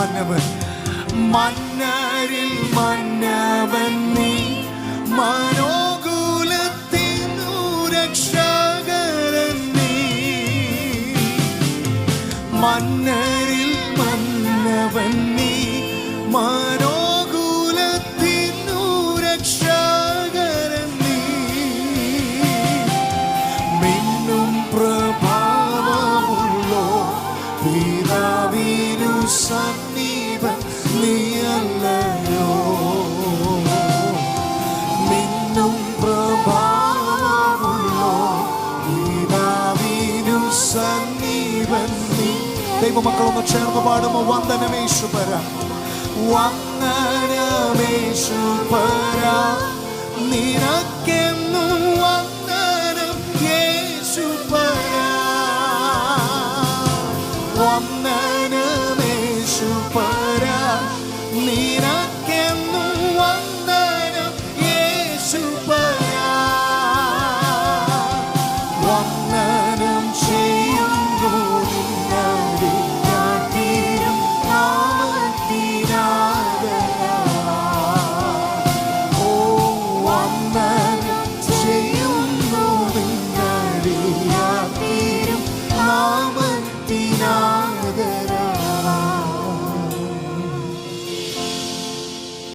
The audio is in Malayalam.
മന്നവൻ, മന്നരിൽ മന്നവൻ നീ, മനോകുലത്തിനു രക്ഷകരൻ നീ. മന്നരിൽ മന്നവൻ നീ, മനോകുലത്തിനു രക്ഷകരൻ നീ. മിന്നും പ്രഭാവമുള്ളോ പിതാവിനു സമീപം നീയല്ലയോ. മിന്നും പ്രഭാവമുള്ളോ പിതാവിനു സമീപം നീ. ദൈവമക്കളൊന്ന് ചേർന്ന് പാടുമോ? വന്ദനമേശുപര, വന്ദനമേശുപര, നിനക്കെന്നും വന്ദനം യേശുപര. വന്ദനമേശുപര, നിനക്കെന്നും